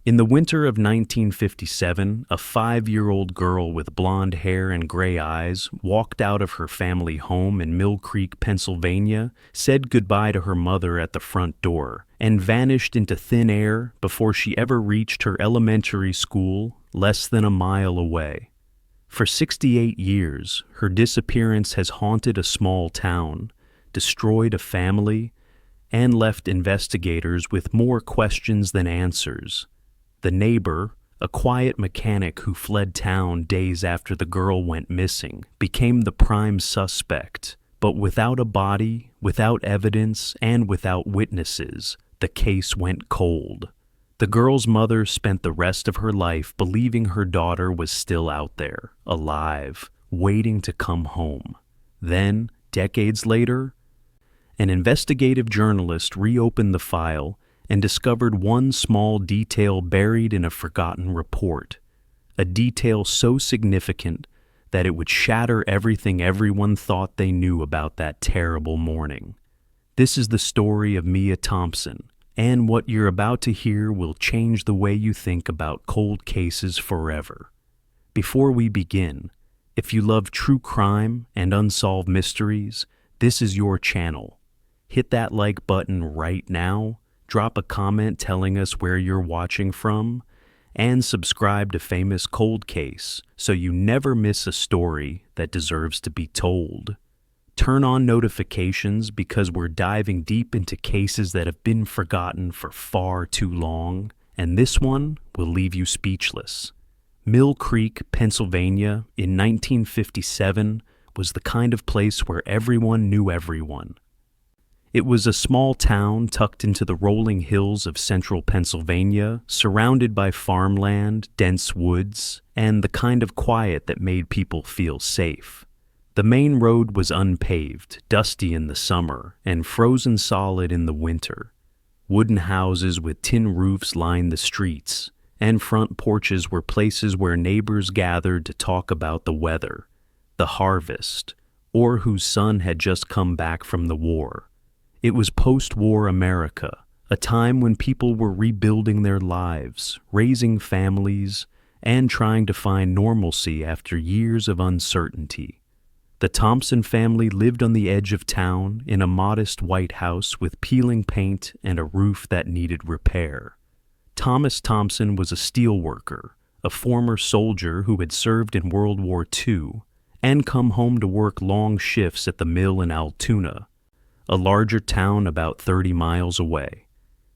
In the winter of 1957, a 5-year-old girl with blonde hair and gray eyes walked out of her family home in Mill Creek, Pennsylvania, said goodbye to her mother at the front door, and vanished into thin air before she ever reached her elementary school less than a mile away. For 68 years, her disappearance has haunted a small town, destroyed a family, and left investigators with more questions than answers. The neighbor, a quiet mechanic who fled town days after the girl went missing, became the prime suspect. But without a body, without evidence, and without witnesses, the case went cold. The girl's mother spent the rest of her life believing her daughter was still out there, alive, waiting to come home. Then, decades later, an investigative journalist reopened the file and discovered one small detail buried in a forgotten report, a detail so significant that it would shatter everything everyone thought they knew about that terrible morning. This is the story of Mia Thompson, and what you're about to hear will change the way you think about cold cases forever. Before we begin, if you love true crime and unsolved mysteries, this is your channel. Hit that like button right now, drop a comment telling us where you're watching from, and subscribe to Famous Cold Case so you never miss a story that deserves to be told. Turn on notifications because we're diving deep into cases that have been forgotten for far too long, and this one will leave you speechless. Mill Creek, Pennsylvania, in 1957 was the kind of place where everyone knew everyone. It was a small town tucked into the rolling hills of central Pennsylvania, surrounded by farmland, dense woods, and the kind of quiet that made people feel safe. The main road was unpaved, dusty in the summer, and frozen solid in the winter. Wooden houses with tin roofs lined the streets, and front porches were places where neighbors gathered to talk about the weather, the harvest, or whose son had just come back from the war. It was post-war America, a time when people were rebuilding their lives, raising families, and trying to find normalcy after years of uncertainty. The Thompson family lived on the edge of town in a modest white house with peeling paint and a roof that needed repair. Thomas Thompson was a steel worker, a former soldier who had served in World War II and come home to work long shifts at the mill in Altoona, a larger town about 30 miles away.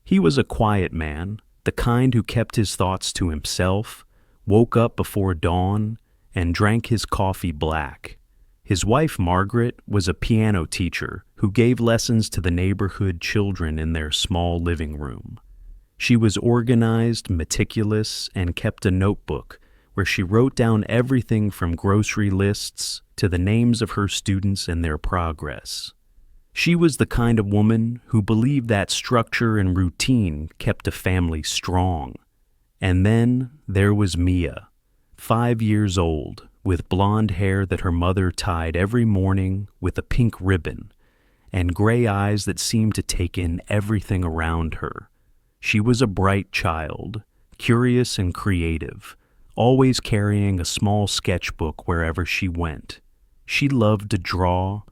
He was a quiet man, the kind who kept his thoughts to himself, woke up before dawn, and drank his coffee black. His wife, Margaret, was a piano teacher who gave lessons to the neighborhood children in their small living room. She was organized, meticulous, and kept a notebook where she wrote down everything from grocery lists to the names of her students and their progress. She was the kind of woman who believed that structure and routine kept a family strong. And then there was Mia, 5 years old, with blonde hair that her mother tied every morning with a pink ribbon, and gray eyes that seemed to take in everything around her. She was a bright child, curious and creative, always carrying a small sketchbook wherever she went. She loved to draw,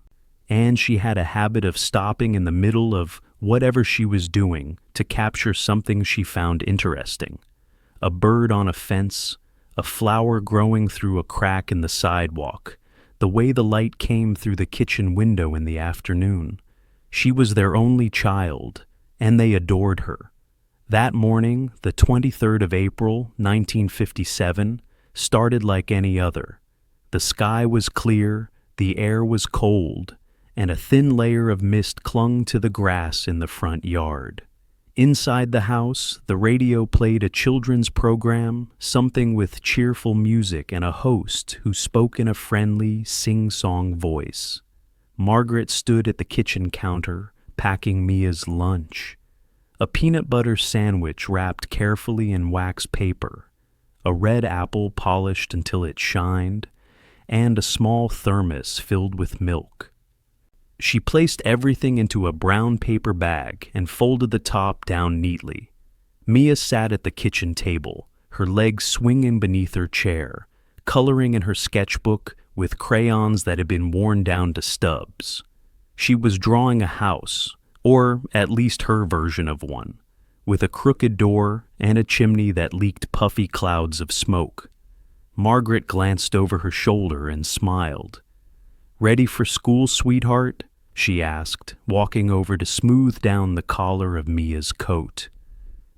and she had a habit of stopping in the middle of whatever she was doing to capture something she found interesting. A bird on a fence, a flower growing through a crack in the sidewalk, the way the light came through the kitchen window in the afternoon. She was their only child, and they adored her. That morning, the 23rd of April, 1957, started like any other. The sky was clear, the air was cold, and a thin layer of mist clung to the grass in the front yard. Inside the house, the radio played a children's program, something with cheerful music and a host who spoke in a friendly, sing-song voice. Margaret stood at the kitchen counter, packing Mia's lunch. A peanut butter sandwich wrapped carefully in wax paper, a red apple polished until it shined, and a small thermos filled with milk. She placed everything into a brown paper bag and folded the top down neatly. Mia sat at the kitchen table, her legs swinging beneath her chair, coloring in her sketchbook with crayons that had been worn down to stubs. She was drawing a house, or at least her version of one, with a crooked door and a chimney that leaked puffy clouds of smoke. Margaret glanced over her shoulder and smiled. "Ready for school, sweetheart?" she asked, walking over to smooth down the collar of Mia's coat.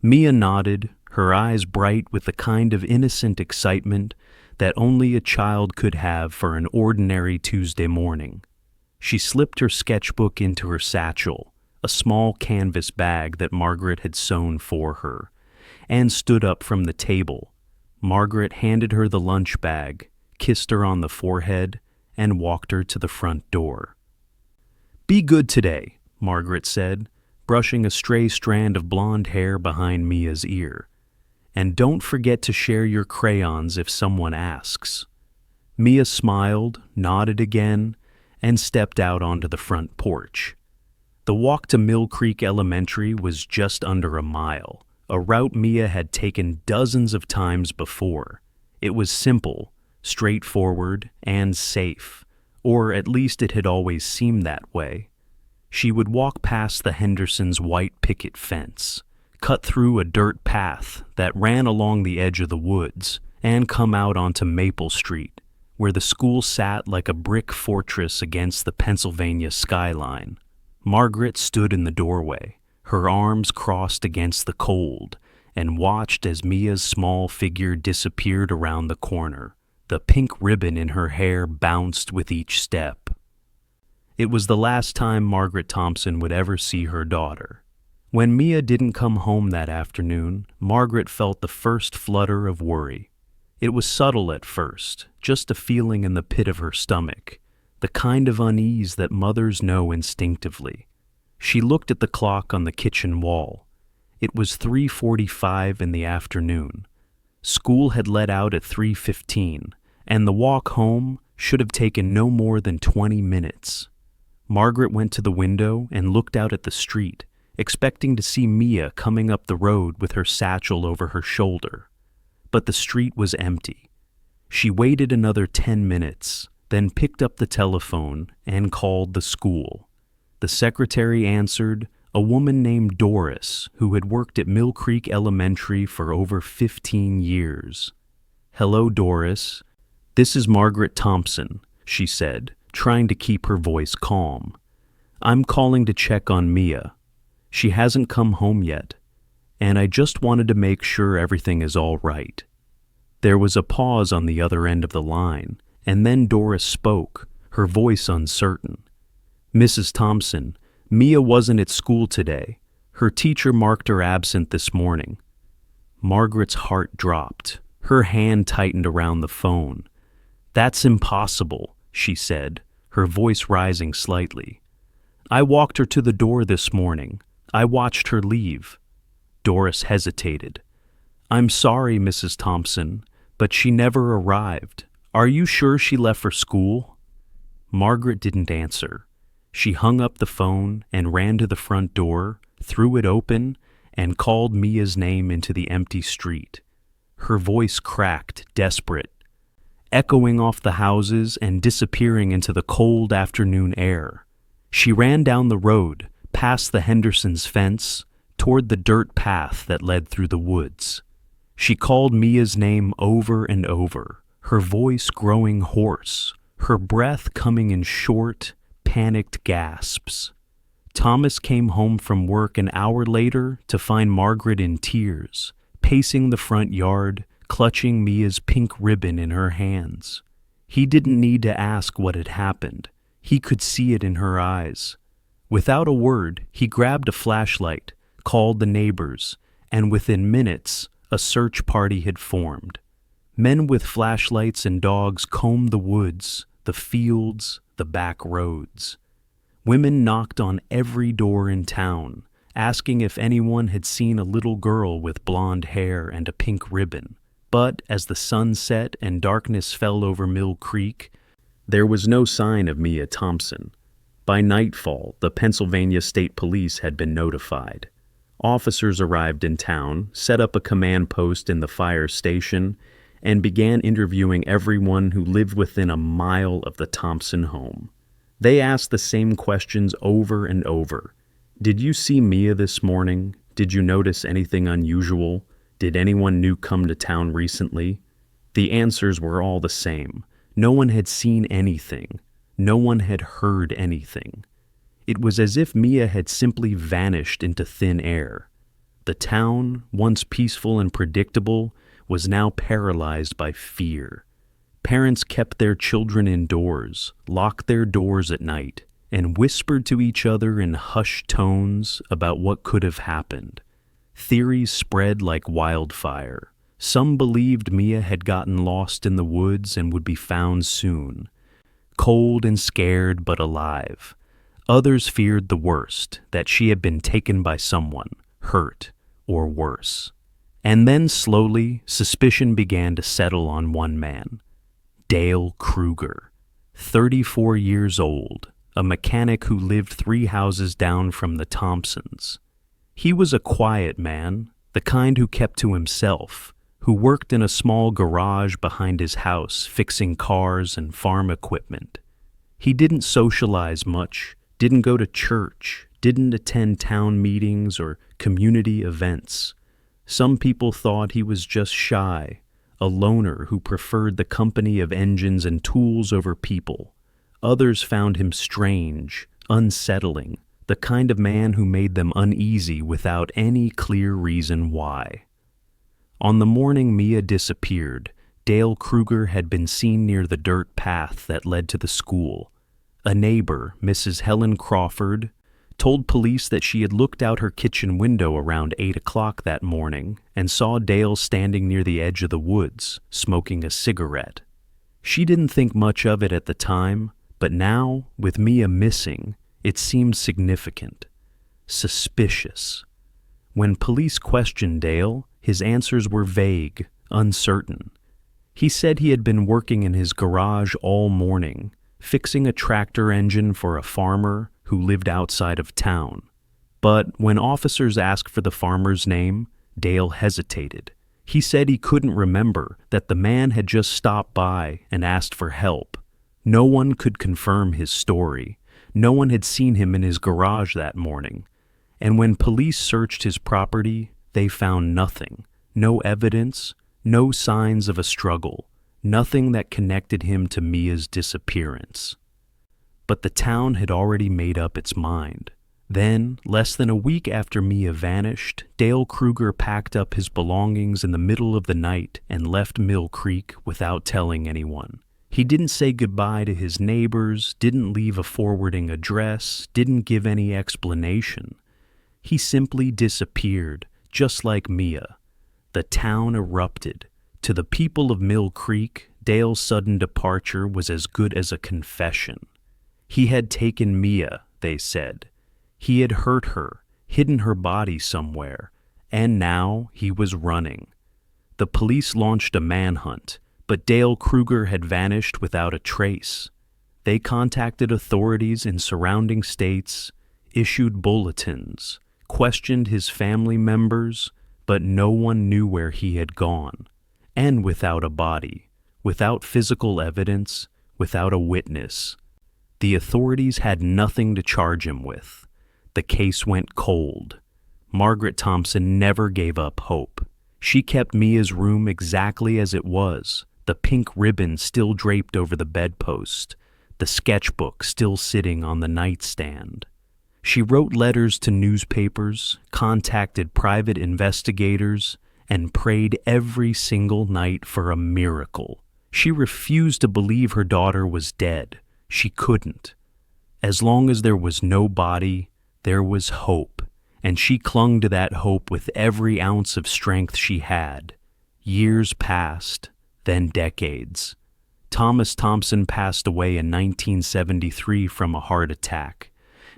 Mia nodded, her eyes bright with the kind of innocent excitement that only a child could have for an ordinary Tuesday morning. She slipped her sketchbook into her satchel, a small canvas bag that Margaret had sewn for her, and stood up from the table. Margaret handed her the lunch bag, kissed her on the forehead, and walked her to the front door. "Be good today," Margaret said, brushing a stray strand of blonde hair behind Mia's ear. "And don't forget to share your crayons if someone asks." Mia smiled, nodded again, and stepped out onto the front porch. The walk to Mill Creek Elementary was just under a mile, a route Mia had taken dozens of times before. It was simple, straightforward, and safe, or at least it had always seemed that way. She would walk past the Hendersons' white picket fence, cut through a dirt path that ran along the edge of the woods, and come out onto Maple Street, where the school sat like a brick fortress against the Pennsylvania skyline. Margaret stood in the doorway, her arms crossed against the cold, and watched as Mia's small figure disappeared around the corner. The pink ribbon in her hair bounced with each step. It was the last time Margaret Thompson would ever see her daughter. When Mia didn't come home that afternoon, Margaret felt the first flutter of worry. It was subtle at first, just a feeling in the pit of her stomach, the kind of unease that mothers know instinctively. She looked at the clock on the kitchen wall. It was 3:45 in the afternoon. School had let out at 3:15, and the walk home should have taken no more than 20 minutes. Margaret went to the window and looked out at the street, expecting to see Mia coming up the road with her satchel over her shoulder. But the street was empty. She waited another 10 minutes, then picked up the telephone and called the school. The secretary answered, a woman named Doris, who had worked at Mill Creek Elementary for over 15 years. "Hello, Doris. This is Margaret Thompson," she said, trying to keep her voice calm. "I'm calling to check on Mia. She hasn't come home yet, and I just wanted to make sure everything is all right." There was a pause on the other end of the line, and then Doris spoke, her voice uncertain. "Mrs. Thompson, Mia wasn't at school today. Her teacher marked her absent this morning." Margaret's heart dropped. Her hand tightened around the phone. "That's impossible," she said, her voice rising slightly. "I walked her to the door this morning. I watched her leave." Doris hesitated. "I'm sorry, Mrs. Thompson, but she never arrived. Are you sure she left for school?" Margaret didn't answer. She hung up the phone and ran to the front door, threw it open, and called Mia's name into the empty street. Her voice cracked, desperate, echoing off the houses and disappearing into the cold afternoon air. She ran down the road, past the Hendersons' fence, toward the dirt path that led through the woods. She called Mia's name over and over, her voice growing hoarse, her breath coming in short, panicked gasps. Thomas came home from work an hour later to find Margaret in tears, pacing the front yard, clutching Mia's pink ribbon in her hands. He didn't need to ask what had happened. He could see it in her eyes. Without a word, he grabbed a flashlight, called the neighbors, and within minutes, a search party had formed. Men with flashlights and dogs combed the woods, the fields, the back roads. Women knocked on every door in town, asking if anyone had seen a little girl with blonde hair and a pink ribbon. But as the sun set and darkness fell over Mill Creek, there was no sign of Mia Thompson. By nightfall, the Pennsylvania State Police had been notified. Officers arrived in town, set up a command post in the fire station, and began interviewing everyone who lived within a mile of the Thompson home. They asked the same questions over and over. Did you see Mia this morning? Did you notice anything unusual? Did anyone new come to town recently? The answers were all the same. No one had seen anything. No one had heard anything. It was as if Mia had simply vanished into thin air. The town, once peaceful and predictable, was now paralyzed by fear. Parents kept their children indoors, locked their doors at night, and whispered to each other in hushed tones about what could have happened. Theories spread like wildfire. Some believed Mia had gotten lost in the woods and would be found soon, cold and scared but alive. Others feared the worst, that she had been taken by someone, hurt, or worse. And then slowly, suspicion began to settle on one man, Dale Kruger, 34 years old, a mechanic who lived 3 houses down from the Thompsons. He was a quiet man, the kind who kept to himself, who worked in a small garage behind his house fixing cars and farm equipment. He didn't socialize much, didn't go to church, didn't attend town meetings or community events. Some people thought he was just shy, a loner who preferred the company of engines and tools over people. Others found him strange, unsettling, the kind of man who made them uneasy without any clear reason why. On the morning Mia disappeared, Dale Kruger had been seen near the dirt path that led to the school. A neighbor, Mrs. Helen Crawford, told police that she had looked out her kitchen window around 8 o'clock that morning and saw Dale standing near the edge of the woods, smoking a cigarette. She didn't think much of it at the time, but now, with Mia missing, it seemed significant, suspicious. When police questioned Dale, his answers were vague, uncertain. He said he had been working in his garage all morning, fixing a tractor engine for a farmer who lived outside of town. But when officers asked for the farmer's name, Dale hesitated. He said he couldn't remember, that the man had just stopped by and asked for help. No one could confirm his story. No one had seen him in his garage that morning. And when police searched his property, they found nothing. No evidence, no signs of a struggle. Nothing that connected him to Mia's disappearance. But the town had already made up its mind. Then, less than a week after Mia vanished, Dale Kruger packed up his belongings in the middle of the night and left Mill Creek without telling anyone. He didn't say goodbye to his neighbors, didn't leave a forwarding address, didn't give any explanation. He simply disappeared, just like Mia. The town erupted. To the people of Mill Creek, Dale's sudden departure was as good as a confession. He had taken Mia, they said. He had hurt her, hidden her body somewhere, and now he was running. The police launched a manhunt, but Dale Kruger had vanished without a trace. They contacted authorities in surrounding states, issued bulletins, questioned his family members, but no one knew where he had gone. And without a body, without physical evidence, without a witness. The authorities had nothing to charge him with. The case went cold. Margaret Thompson never gave up hope. She kept Mia's room exactly as it was, the pink ribbon still draped over the bedpost, the sketchbook still sitting on the nightstand. She wrote letters to newspapers, contacted private investigators, and prayed every single night for a miracle. She refused to believe her daughter was dead. She couldn't. As long as there was no body, there was hope, and she clung to that hope with every ounce of strength she had. Years passed, then decades. Thomas Thompson passed away in 1973 from a heart attack,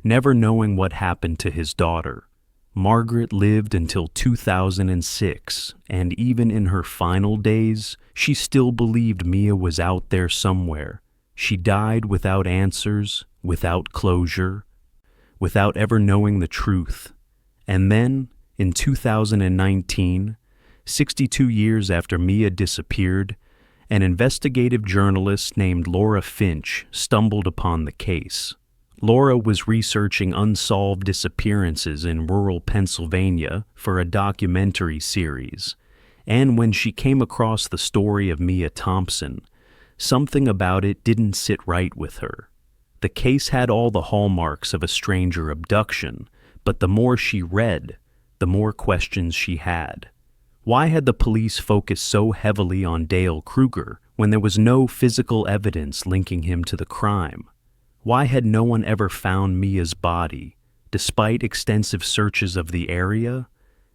never knowing what happened to his daughter. Margaret lived until 2006, and even in her final days, she still believed Mia was out there somewhere. She died without answers, without closure, without ever knowing the truth. And then, In 2019, 62 years after Mia disappeared, an investigative journalist named Laura Finch stumbled upon the case. Laura was researching unsolved disappearances in rural Pennsylvania for a documentary series, and when she came across the story of Mia Thompson, something about it didn't sit right with her. The case had all the hallmarks of a stranger abduction, but the more she read, the more questions she had. Why had the police focused so heavily on Dale Kruger when there was no physical evidence linking him to the crime? Why had no one ever found Mia's body, despite extensive searches of the area?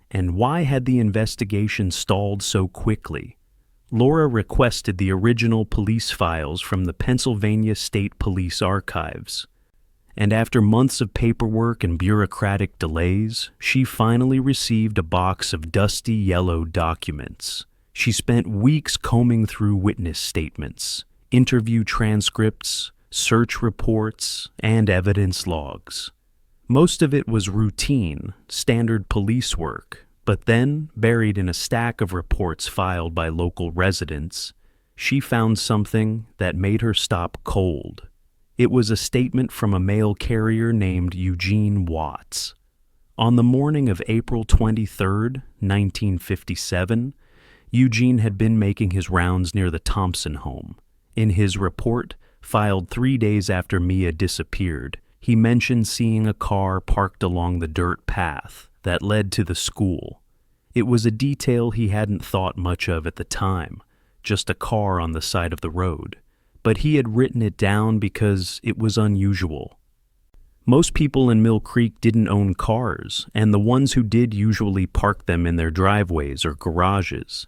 And why had the investigation stalled so quickly? Laura requested the original police files from the Pennsylvania State Police Archives, and after months of paperwork and bureaucratic delays, she finally received a box of dusty yellow documents. She spent weeks combing through witness statements, interview transcripts, search reports, and evidence logs. Most of it was routine, standard police work, but then, buried in a stack of reports filed by local residents, she found something that made her stop cold. It was a statement from a mail carrier named Eugene Watts. On the morning of April 23, 1957, Eugene had been making his rounds near the Thompson home. In his report, filed 3 days after Mia disappeared, he mentioned seeing a car parked along the dirt path that led to the school. It was a detail he hadn't thought much of at the time, just a car on the side of the road. But he had written it down because it was unusual. Most people in Mill Creek didn't own cars, and the ones who did usually parked them in their driveways or garages.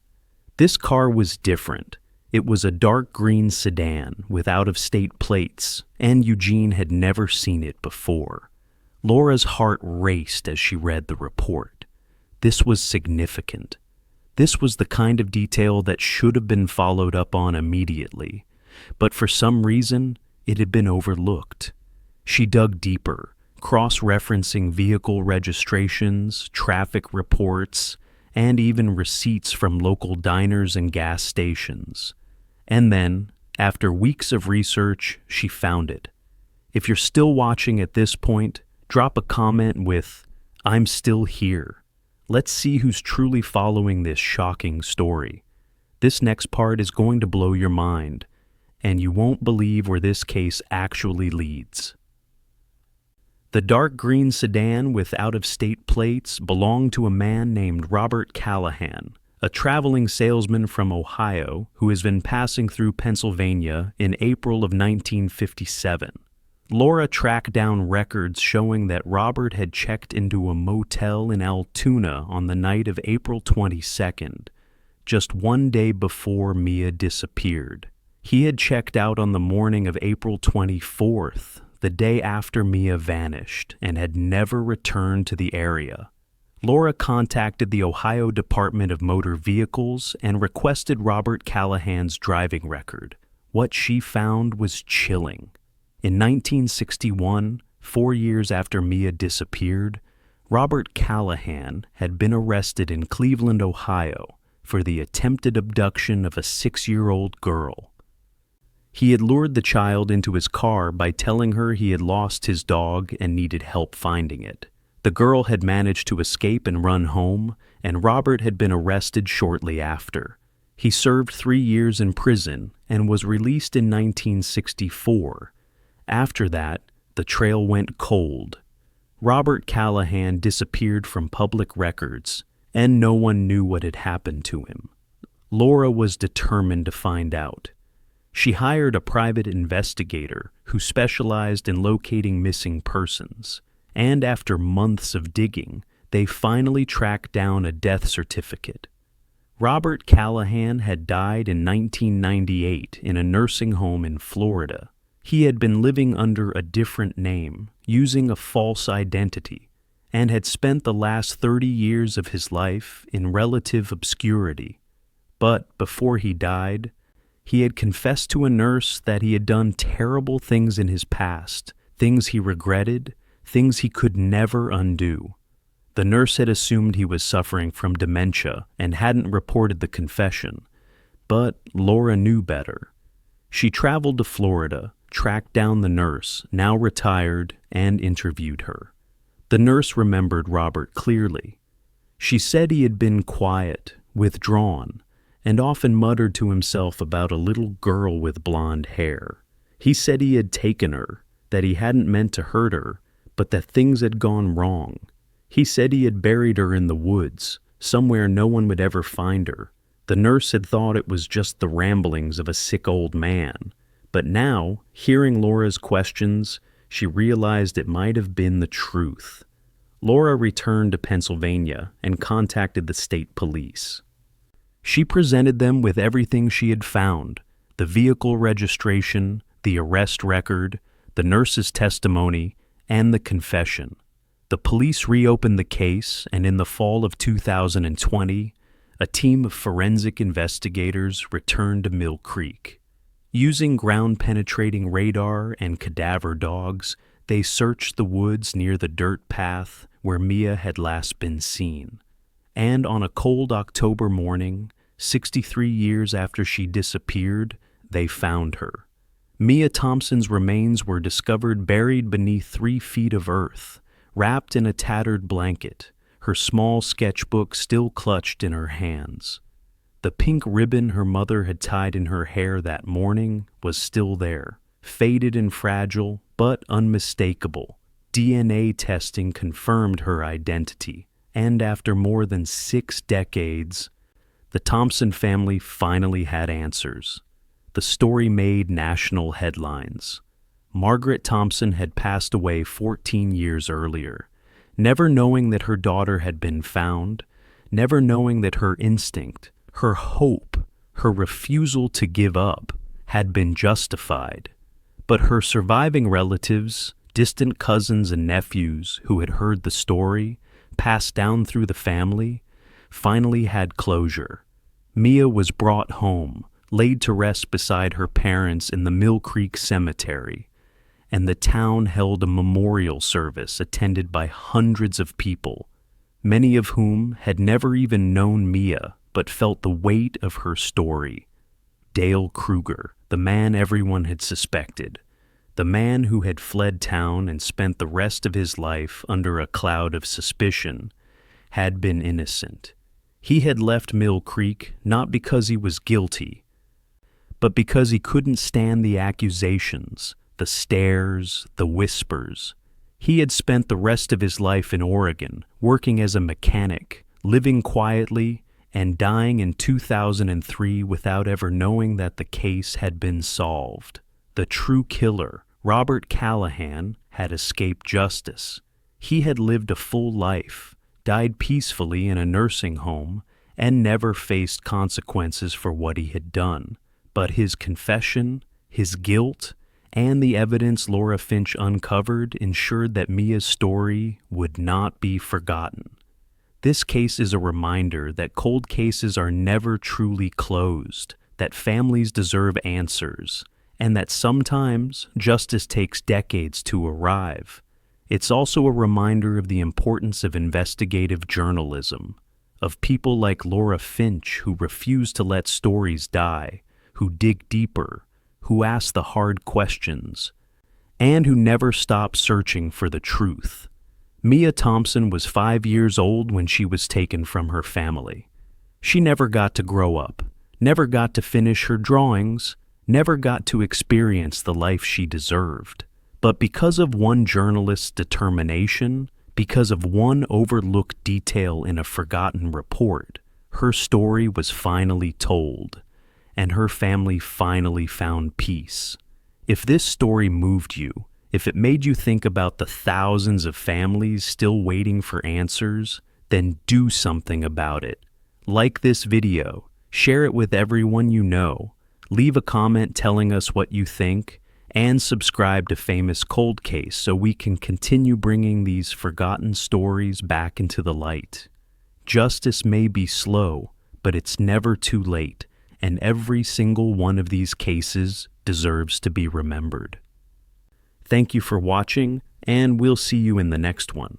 This car was different. It was a dark green sedan with out-of-state plates, and Eugene had never seen it before. Laura's heart raced as she read the report. This was significant. This was the kind of detail that should have been followed up on immediately. But for some reason, it had been overlooked. She dug deeper, cross-referencing vehicle registrations, traffic reports, and even receipts from local diners and gas stations. And then, after weeks of research, she found it. If you're still watching at this point, drop a comment with, "I'm still here." Let's see who's truly following this shocking story. This next part is going to blow your mind, and you won't believe where this case actually leads. The dark green sedan with out-of-state plates belonged to a man named Robert Callahan, a traveling salesman from Ohio who has been passing through Pennsylvania in April of 1957. Laura tracked down records showing that Robert had checked into a motel in Altoona on the night of April 22nd, just 1 day before Mia disappeared. He had checked out on the morning of April 24th, the day after Mia vanished, and had never returned to the area. Laura contacted the Ohio Department of Motor Vehicles and requested Robert Callahan's driving record. What she found was chilling. In 1961, 4 years after Mia disappeared, Robert Callahan had been arrested in Cleveland, Ohio, for the attempted abduction of a 6-year-old girl. He had lured the child into his car by telling her he had lost his dog and needed help finding it. The girl had managed to escape and run home, and Robert had been arrested shortly after. He served 3 years in prison and was released in 1964. After that, the trail went cold. Robert Callahan disappeared from public records, and no one knew what had happened to him. Laura was determined to find out. She hired a private investigator who specialized in locating missing persons, and after months of digging, they finally tracked down a death certificate. Robert Callahan had died in 1998 in a nursing home in Florida. He had been living under a different name, using a false identity, and had spent the last 30 years of his life in relative obscurity. But before he died, he had confessed to a nurse that he had done terrible things in his past, things he regretted, things he could never undo. The nurse had assumed he was suffering from dementia and hadn't reported the confession. But Laura knew better. She traveled to Florida, tracked down the nurse, now retired, and interviewed her. The nurse remembered Robert clearly. She said he had been quiet, withdrawn, and often muttered to himself about a little girl with blonde hair. He said he had taken her, that he hadn't meant to hurt her, but that things had gone wrong. He said he had buried her in the woods, somewhere no one would ever find her. The nurse had thought it was just the ramblings of a sick old man. But now, hearing Laura's questions, she realized it might have been the truth. Laura returned to Pennsylvania and contacted the state police. She presented them with everything she had found: the vehicle registration, the arrest record, the nurse's testimony, and the confession. The police reopened the case, and in the fall of 2020, a team of forensic investigators returned to Mill Creek. Using ground-penetrating radar and cadaver dogs, they searched the woods near the dirt path where Mia had last been seen. And on a cold October morning, 63 years after she disappeared, they found her. Mia Thompson's remains were discovered buried beneath 3 feet of earth, wrapped in a tattered blanket, her small sketchbook still clutched in her hands. The pink ribbon her mother had tied in her hair that morning was still there, faded and fragile, but unmistakable. DNA testing confirmed her identity, and after more than 6 decades, the Thompson family finally had answers. The story made national headlines. Margaret Thompson had passed away 14 years earlier, never knowing that her daughter had been found, never knowing that her instinct, her hope, her refusal to give up had been justified. But her surviving relatives, distant cousins and nephews who had heard the story, passed down through the family, finally had closure. Mia was brought home, laid to rest beside her parents in the Mill Creek Cemetery, and the town held a memorial service attended by hundreds of people, many of whom had never even known Mia but felt the weight of her story. Dale Kruger, the man everyone had suspected, the man who had fled town and spent the rest of his life under a cloud of suspicion, had been innocent. He had left Mill Creek not because he was guilty, but because he couldn't stand the accusations, the stares, the whispers. He had spent the rest of his life in Oregon, working as a mechanic, living quietly, and dying in 2003 without ever knowing that the case had been solved. The true killer, Robert Callahan, had escaped justice. He had lived a full life, died peacefully in a nursing home, and never faced consequences for what he had done. But his confession, his guilt, and the evidence Laura Finch uncovered ensured that Mia's story would not be forgotten. This case is a reminder that cold cases are never truly closed, that families deserve answers, and that sometimes justice takes decades to arrive. It's also a reminder of the importance of investigative journalism, of people like Laura Finch who refuse to let stories die, who dig deeper, who ask the hard questions, and who never stop searching for the truth. Mia Thompson was 5 years old when she was taken from her family. She never got to grow up, never got to finish her drawings, never got to experience the life she deserved. But because of one journalist's determination, because of one overlooked detail in a forgotten report, her story was finally told, and her family finally found peace. If this story moved you, if it made you think about the thousands of families still waiting for answers, then do something about it. Like this video, share it with everyone you know, leave a comment telling us what you think, and subscribe to Famous Cold Case so we can continue bringing these forgotten stories back into the light. Justice may be slow, but it's never too late, and every single one of these cases deserves to be remembered. Thank you for watching, and we'll see you in the next one.